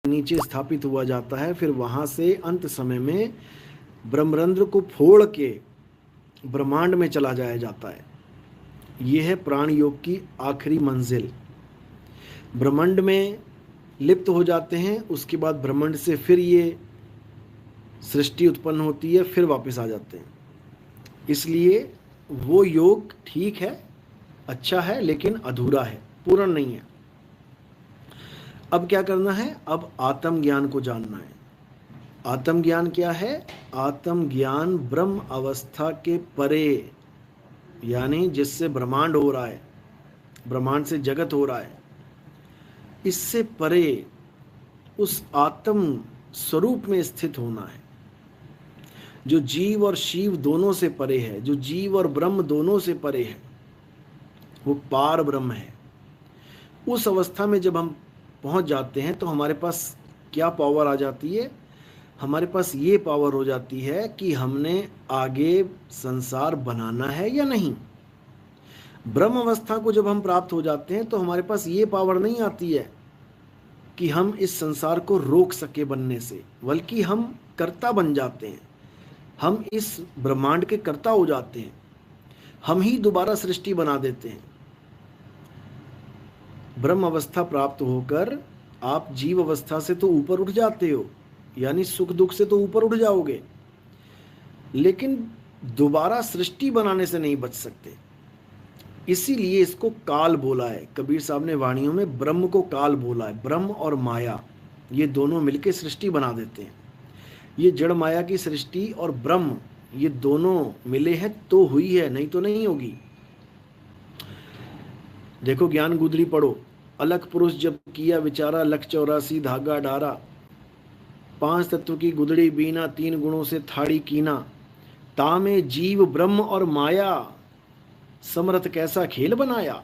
नीचे स्थापित हुआ जाता है, फिर वहां से अंत समय में ब्रह्मरंध्र को फोड़ के ब्रह्मांड में चला जाया जाता है। यह है प्राण योग की आखिरी मंजिल। ब्रह्मांड में लिप्त हो जाते हैं, उसके बाद ब्रह्मांड से फिर ये सृष्टि उत्पन्न होती है, फिर वापस आ जाते हैं। इसलिए वो योग ठीक है, अच्छा है, लेकिन अधूरा है, पूर्ण नहीं है। अब क्या करना है? अब आत्मज्ञान को जानना है। आत्मज्ञान क्या है? आत्मज्ञान ब्रह्म अवस्था के परे, यानी जिससे ब्रह्मांड हो रहा है, ब्रह्मांड से जगत हो रहा है, इससे परे उस आत्म स्वरूप में स्थित होना है, जो जीव और शिव दोनों से परे है, जो जीव और ब्रह्म दोनों से परे है, वो पार ब्रह्म है। उस अवस्था में जब हम पहुंच जाते हैं तो हमारे पास क्या पावर आ जाती है? हमारे पास ये पावर हो जाती है कि हमने आगे संसार बनाना है या नहीं। ब्रह्म अवस्था को जब हम प्राप्त हो जाते हैं तो हमारे पास ये पावर नहीं आती है कि हम इस संसार को रोक सके बनने से, बल्कि हम कर्ता बन जाते हैं। हम इस ब्रह्मांड के कर्ता हो जाते हैं, हम ही दोबारा सृष्टि बना देते हैं। ब्रह्म अवस्था प्राप्त होकर आप जीव अवस्था से तो ऊपर उठ जाते हो, यानी सुख दुख से तो ऊपर उठ जाओगे, लेकिन दोबारा सृष्टि बनाने से नहीं बच सकते। इसीलिए इसको काल बोला है। कबीर साहब ने वाणियों में ब्रह्म को काल बोला है। ब्रह्म और माया ये दोनों मिलके सृष्टि बना देते हैं। ये जड़ माया की सृष्टि और ब्रह्म ये दोनों मिले हैं तो हुई है, नहीं तो नहीं होगी। देखो ज्ञान गुदड़ी पढ़ो। अलख पुरुष जब किया विचारा, लख 84 धागा डारा, 5 तत्व की गुदड़ी बीना, 3 गुणों से थाड़ी कीना, तामे जीव ब्रह्म और माया, समरथ कैसा खेल बनाया।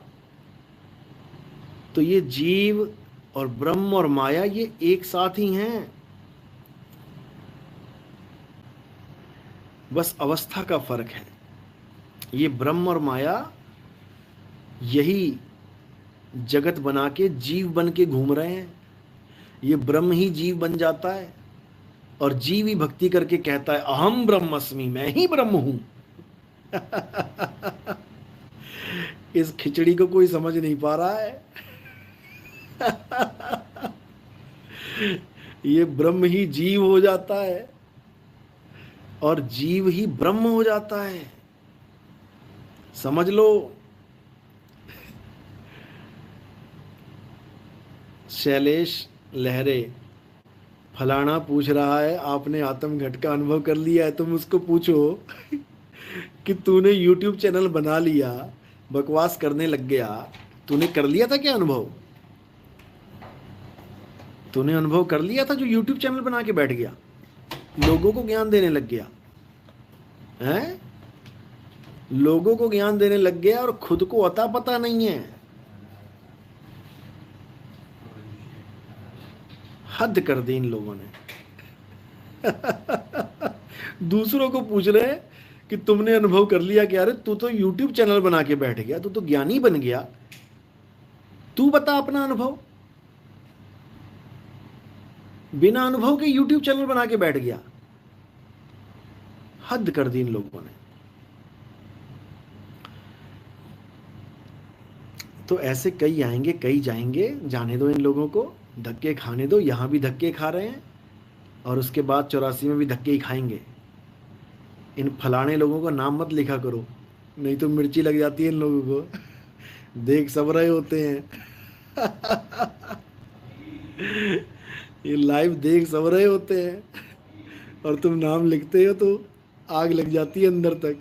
तो ये जीव और ब्रह्म और माया ये एक साथ ही हैं, बस अवस्था का फर्क है। ये ब्रह्म और माया यही जगत बना के जीव बन के घूम रहे हैं। ये ब्रह्म ही जीव बन जाता है और जीव ही भक्ति करके कहता है अहम ब्रह्मस्मि, मैं ही ब्रह्म हूं। इस खिचड़ी को कोई समझ नहीं पा रहा है। ये ब्रह्म ही जीव हो जाता है और जीव ही ब्रह्म हो जाता है, समझ लो। शैलेश लहरे फलाना पूछ रहा है आपने आत्मघट का अनुभव कर लिया है? तुम उसको पूछो कि तूने YouTube चैनल बना लिया, बकवास करने लग गया, तूने कर लिया था क्या अनुभव? तूने अनुभव कर लिया था जो YouTube चैनल बना के बैठ गया, लोगों को ज्ञान देने लग गया है? लोगों को ज्ञान देने लग गया और खुद को अता पता नहीं है। हद कर दी इन लोगों ने। दूसरों को पूछ रहे हैं कि तुमने अनुभव कर लिया क्या? अरे तू तो YouTube चैनल बना के बैठ गया, तू तो ज्ञानी बन गया, तू बता अपना अनुभव। बिना अनुभव के YouTube चैनल बना के बैठ गया। हद कर दी इन लोगों ने। तो ऐसे कई आएंगे कई जाएंगे, जाने दो इन लोगों को, धक्के खाने दो। यहां भी धक्के खा रहे हैं और उसके बाद 84 में भी धक्के ही खाएंगे। इन फलाने लोगों का नाम मत लिखा करो, नहीं तो मिर्ची लग जाती है इन लोगों को। देख सब रहे होते हैं। ये लाइव देख सब रहे होते हैं और तुम नाम लिखते हो तो आग लग जाती है अंदर तक।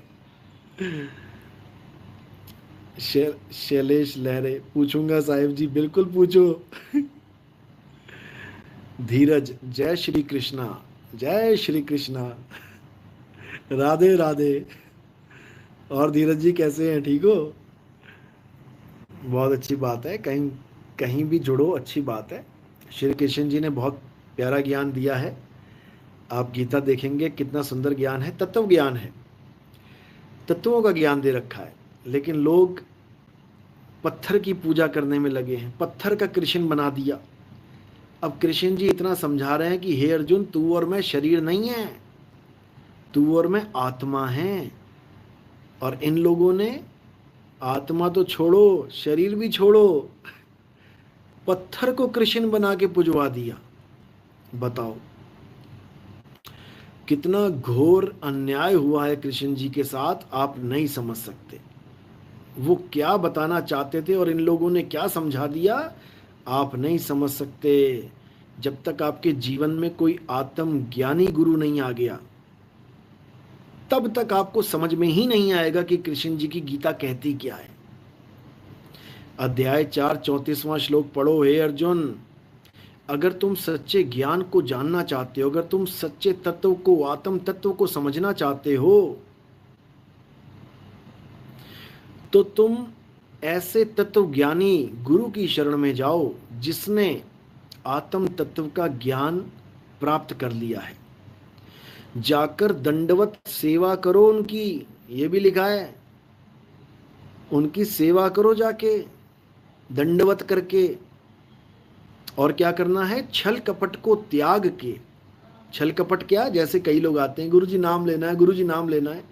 शैलेश लहरे पूछूंगा साहिब जी, बिल्कुल पूछो। धीरज जय श्री कृष्णा, जय श्री कृष्णा, राधे राधे। और धीरज जी कैसे हैं, ठीक हो? बहुत अच्छी बात है, कहीं कहीं भी जुड़ो, अच्छी बात है। श्री कृष्ण जी ने बहुत प्यारा ज्ञान दिया है। आप गीता देखेंगे कितना सुंदर ज्ञान है, तत्व ज्ञान है, तत्वों का ज्ञान दे रखा है। लेकिन लोग पत्थर की पूजा करने में लगे हैं, पत्थर का कृष्ण बना दिया, अब कृष्ण जी इतना समझा रहे हैं कि हे अर्जुन, तू और मैं शरीर नहीं है, तू और मैं आत्मा हैं। और इन लोगों ने आत्मा तो छोड़ो, शरीर भी छोड़ो, पत्थर को कृष्ण बना के पुजवा दिया। बताओ कितना घोर अन्याय हुआ है कृष्ण जी के साथ, आप नहीं समझ सकते। वो क्या बताना चाहते थे और इन लोगों ने क्या समझा दिया, आप नहीं समझ सकते। जब तक आपके जीवन में कोई आत्मज्ञानी गुरु नहीं आ गया, तब तक आपको समझ में ही नहीं आएगा कि कृष्ण जी की गीता कहती क्या है। अध्याय 4 34वां श्लोक पढ़ो। हे अर्जुन, अगर तुम सच्चे ज्ञान को जानना चाहते हो, अगर तुम सच्चे तत्व को, आत्म तत्व को समझना चाहते हो, तो तुम ऐसे तत्वज्ञानी गुरु की शरण में जाओ जिसने आत्म तत्व का ज्ञान प्राप्त कर लिया है। जाकर दंडवत सेवा करो उनकी, ये भी लिखा है, उनकी सेवा करो जाके दंडवत करके। और क्या करना है, छल कपट को त्याग के। छल कपट क्या, जैसे कई लोग आते हैं, गुरुजी नाम लेना है, गुरुजी नाम लेना है।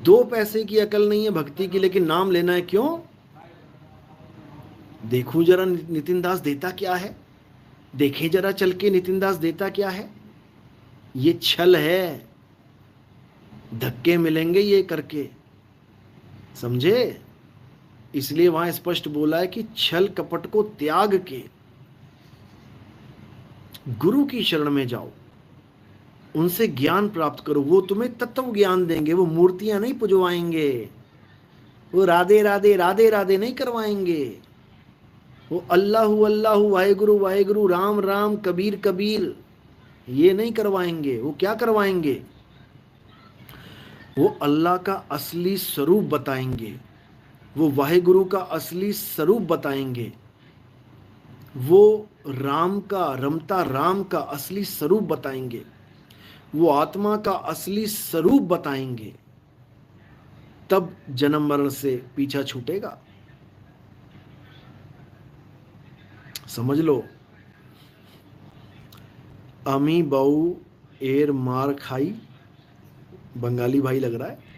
2 पैसे की अकल नहीं है भक्ति की, लेकिन नाम लेना है। क्यों? देखूं जरा नितिन दास देता क्या है, देखें जरा चल के नितिन दास देता क्या है। ये छल है, धक्के मिलेंगे ये करके, समझे? इसलिए वहां स्पष्ट बोला है कि छल कपट को त्याग के गुरु की शरण में जाओ, उनसे ज्ञान प्राप्त करो। वो तुम्हें तत्व ज्ञान देंगे, वो मूर्तियां नहीं पुजवाएंगे, वो राधे राधे राधे राधे नहीं करवाएंगे, वो अल्लाहु अल्लाहु वाहेगुरु वाहेगुरु राम राम कबीर कबीर ये नहीं करवाएंगे। वो क्या करवाएंगे? वो अल्लाह का असली स्वरूप बताएंगे, वो वाहेगुरु का असली स्वरूप बताएंगे, वो राम का, रमता राम का असली स्वरूप बताएंगे, वो आत्मा का असली स्वरूप बताएंगे। तब जन्म मरण से पीछा छूटेगा। समझ लो। अमी बाऊ एर मार खाई, बंगाली भाई लग रहा है।